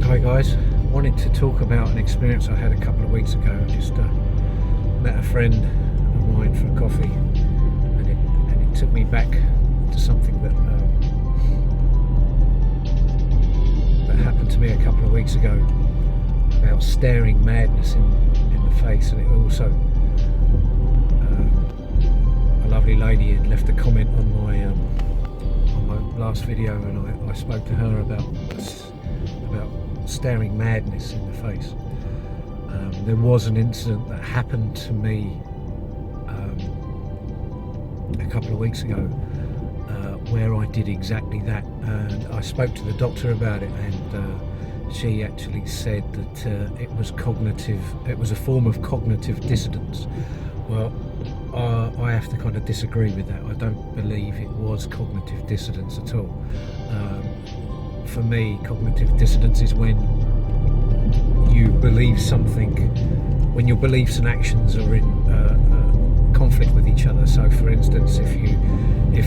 Hi guys, wanted to talk about an experience I had a couple of weeks ago. I just met a friend of mine for a coffee, and it took me back to something that happened to me a couple of weeks ago about staring madness in the face. And it also, a lovely lady had left a comment on my last video, and I spoke to her about staring madness in the face. There was an incident that happened to me a couple of weeks ago where I did exactly that, and I spoke to the doctor about it, and she actually said that it was a form of cognitive dissonance. Well, I have to kind of disagree with that. I don't believe it was cognitive dissonance at all. For me, cognitive dissonance is when you believe something, when your beliefs and actions are in conflict with each other. So for instance, if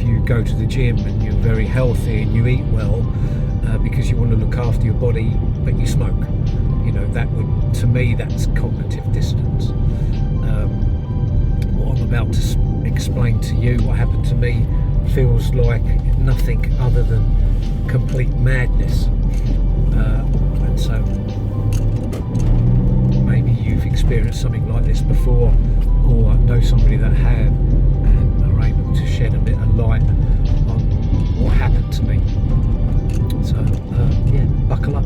you go to the gym and you're very healthy and you eat well because you want to look after your body, but you smoke, that would, to me, that's cognitive dissonance. What I'm about to explain to you, what happened to me, feels like nothing other than complete madness, and so maybe you've experienced something like this before, or know somebody that have and are able to shed a bit of light on what happened to me. So yeah, buckle up.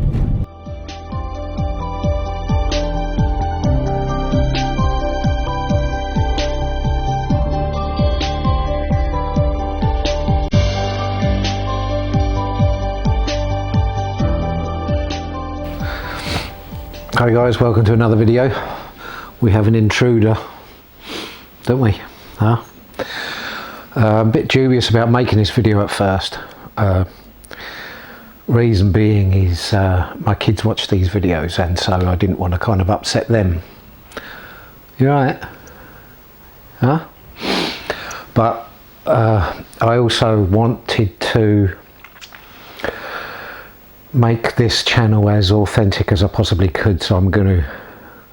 Hi guys, welcome to another video. We have an intruder, don't we? A bit dubious about making this video at first. Reason being is my kids watch these videos, and so I didn't want to kind of upset them. You right? But I also wanted to make this channel as authentic as I possibly could, so I'm going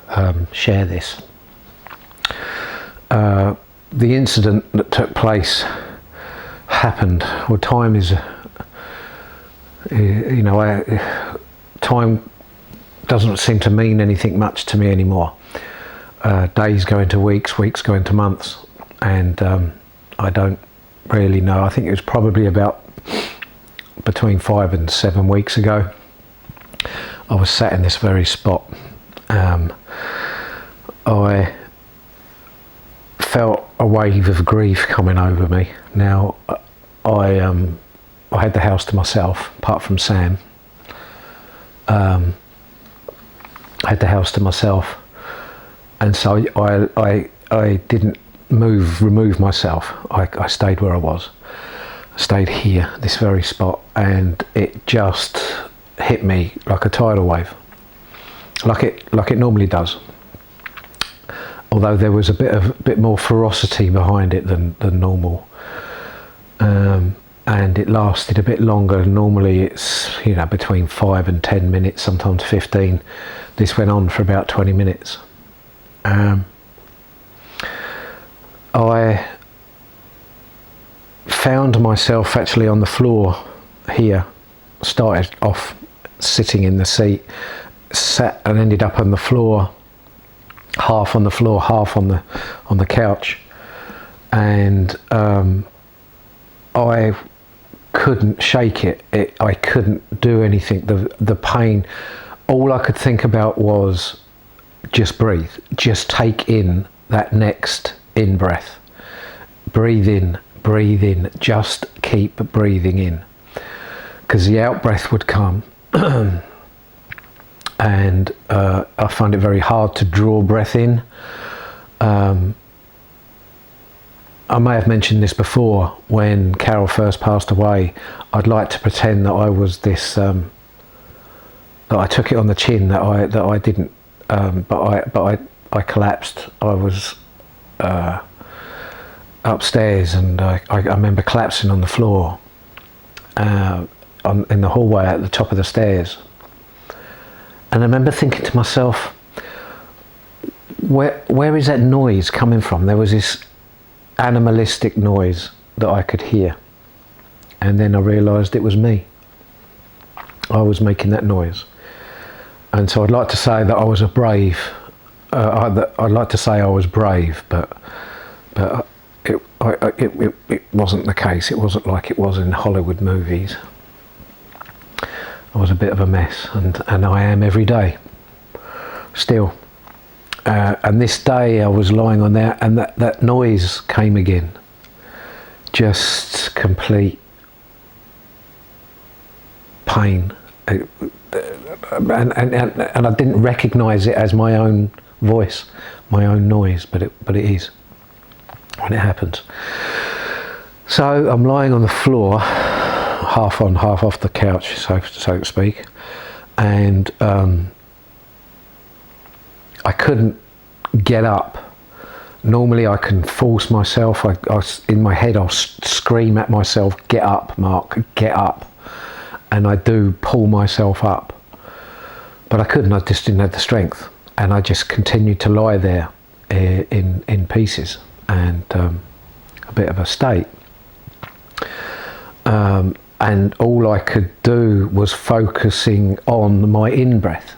to share this. The incident that took place happened, well, time is, time doesn't seem to mean anything much to me anymore. Days go into weeks, weeks go into months, and I don't really know. I think it was probably about between 5 and 7 weeks ago. I was sat in this very spot. I felt a wave of grief coming over me. Now, I had the house to myself, apart from Sam. I had the house to myself, and so I didn't remove myself. I stayed where I was. Stayed here, this very spot, and it just hit me like a tidal wave, like it normally does. Although there was a bit more ferocity behind it than normal, and it lasted a bit longer. Normally it's between 5 and 10 minutes, sometimes 15. This went on for about 20 minutes. I found myself actually on the floor here. Started off sitting in the seat, sat and ended up on the floor, half on the floor, half on the couch, and I couldn't shake it. I couldn't do anything. The pain, all I could think about was just breathe, just take in that next in breath, breathe in, just keep breathing in, because the out breath would come. And I find it very hard to draw breath in. I may have mentioned this before. When Carol first passed away, I'd like to pretend that I was this, that I took it on the chin, that I didn't, but I collapsed. I was upstairs, and I remember collapsing on the floor in the hallway at the top of the stairs, And I remember thinking to myself, where is that noise coming from? There was this animalistic noise that I could hear. And then I realised it was me. I was making that noise. And so I'd like to say that I was a brave, I'd like to say I was brave, but it wasn't the case. It wasn't like it was in Hollywood movies. I was a bit of a mess, and I am every day, still. And this day I was lying on there, and that noise came again. Just complete pain. And I didn't recognise it as my own voice, my own noise, but it is when it happens. So I'm lying on the floor, half on, half off the couch, so to speak, and I couldn't get up. Normally I can force myself. In my head I'll scream at myself, "Get up, Mark, get up," and I do pull myself up, but I couldn't. I just didn't have the strength, and I just continued to lie there in pieces and a bit of a state. And all I could do was focusing on my in-breath.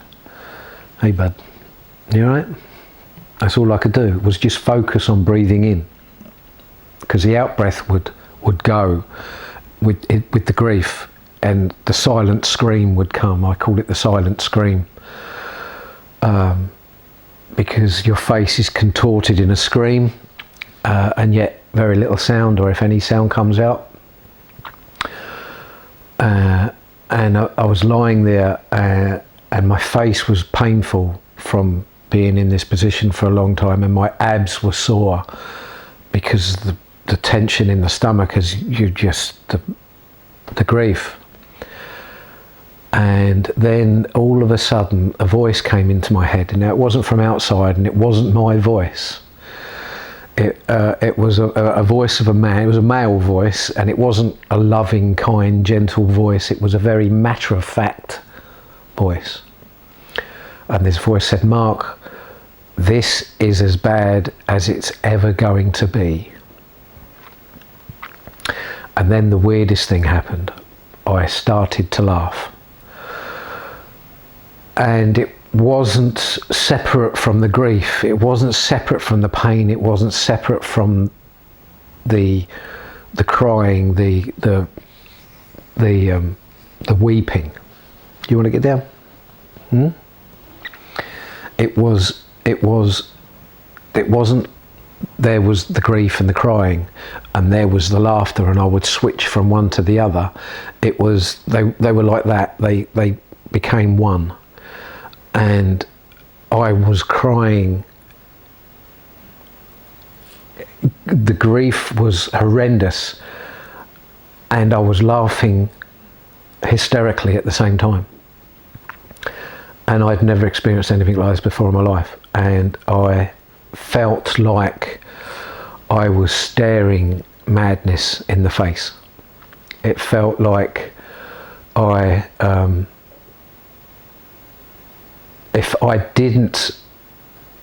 Hey bud, you alright? That's all I could do, was just focus on breathing in. Because the out-breath would go with the grief, and the silent scream would come. I call it the silent scream. Because your face is contorted in a scream, and yet very little sound, or if any sound comes out. And I was lying there, and my face was painful from being in this position for a long time, and my abs were sore because the tension in the stomach is the grief. And then all of a sudden a voice came into my head, and now it wasn't from outside, and it wasn't my voice. It was a voice of a man. It was a male voice, and it wasn't a loving, kind, gentle voice. It was a very matter-of-fact voice. And this voice said, "Mark, this is as bad as it's ever going to be." And then the weirdest thing happened. I started to laugh. And it wasn't separate from the grief. It wasn't separate from the pain. It wasn't separate from the crying, the weeping. Do you want to get down? It wasn't. There was the grief and the crying, and there was the laughter, and I would switch from one to the other. It was they were like that. They became one. And I was crying. The grief was horrendous, and I was laughing hysterically at the same time. And I'd never experienced anything like this before in my life. And I felt like I was staring madness in the face. It felt like if I didn't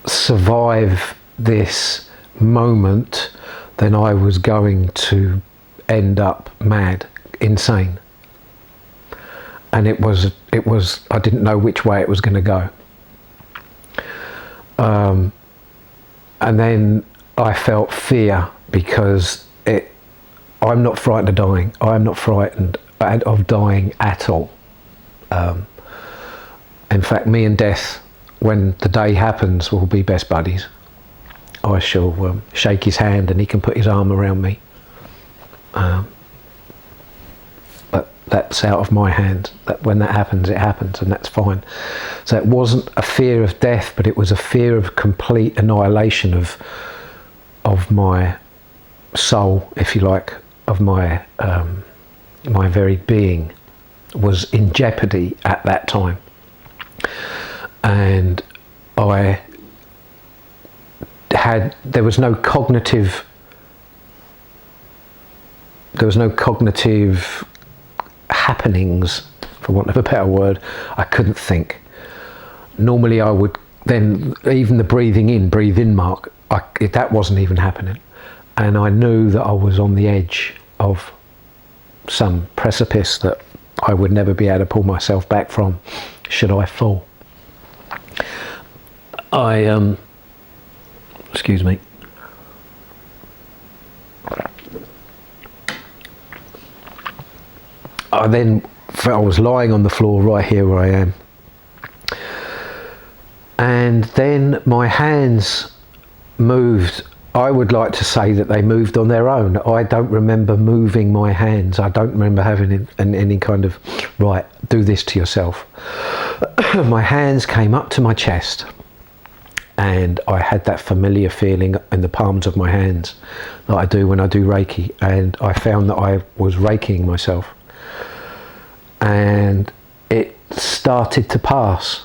survive this moment, then I was going to end up mad, insane. And it was I didn't know which way it was going to go. And then I felt fear, because I'm not frightened of dying. I'm not frightened of dying at all. In fact, me and death, when the day happens, will be best buddies. I shall shake his hand, and he can put his arm around me. But that's out of my hands. That when that happens, it happens, and that's fine. So it wasn't a fear of death, but it was a fear of complete annihilation of my soul, if you like, of my my very being was in jeopardy at that time. And there was no cognitive happenings, for want of a better word. I couldn't think. Normally I would then, even the breathe in mark, that wasn't even happening. And I knew that I was on the edge of some precipice that I would never be able to pull myself back from should I fall. Excuse me. I was lying on the floor right here where I am. And then my hands moved. I would like to say that they moved on their own. I don't remember moving my hands. I don't remember having any kind of, right, do this to yourself. My hands came up to my chest, and I had that familiar feeling in the palms of my hands that I do when I do Reiki, and I found that I was Reikiing myself. And it started to pass.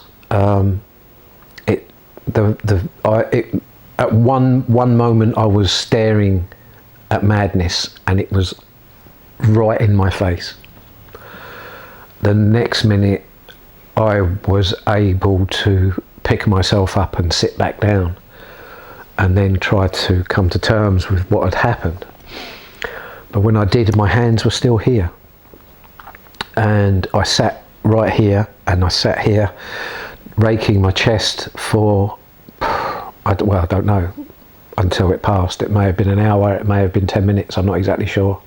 At one moment I was staring at madness, and it was right in my face. The next minute I was able to pick myself up and sit back down, and then try to come to terms with what had happened. But when I did, my hands were still here, and I sat right here, and I sat here raking my chest for, I don't know, until it passed. It may have been an hour, it may have been 10 minutes, I'm not exactly sure.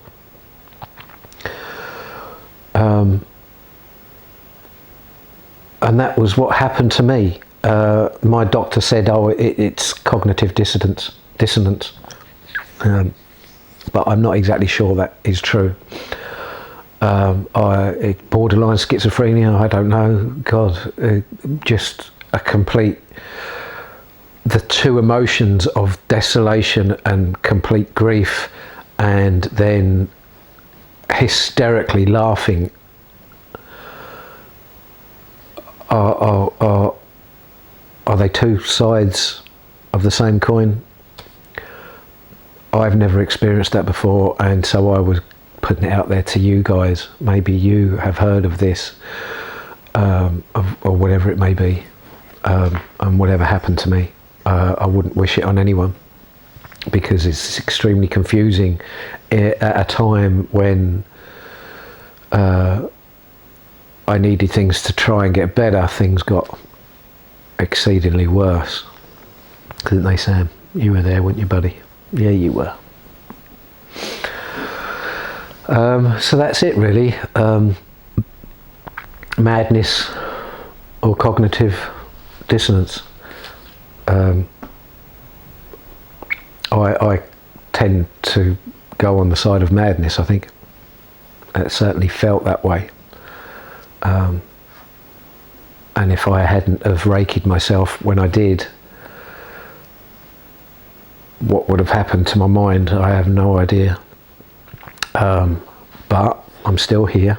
And that was what happened to me. My doctor said, it's cognitive dissonance. But I'm not exactly sure that is true. Borderline schizophrenia, I don't know. God, just a complete, the two emotions of desolation and complete grief, and then hysterically laughing are they two sides of the same coin? I've never experienced that before, and so I was putting it out there to you guys. Maybe you have heard of this, or whatever it may be, and whatever happened to me. I wouldn't wish it on anyone, because it's extremely confusing at a time when I needed things to try and get better. Things got exceedingly worse. Didn't they, Sam? You were there, weren't you, buddy? Yeah, you were. So that's it, really. Madness or cognitive dissonance. I tend to go on the side of madness, I think. It certainly felt that way. And if I hadn't have Reiki'd myself when I did, what would have happened to my mind, I have no idea. But I'm still here,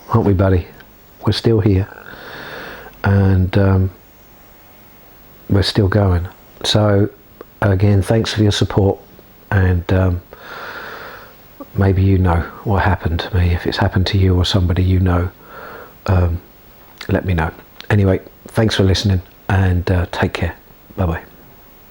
aren't we, buddy? We're still here, and we're still going. So again, thanks for your support, and maybe you know what happened to me. If it's happened to you or somebody you know, let me know. Anyway, thanks for listening, and take care. Bye bye.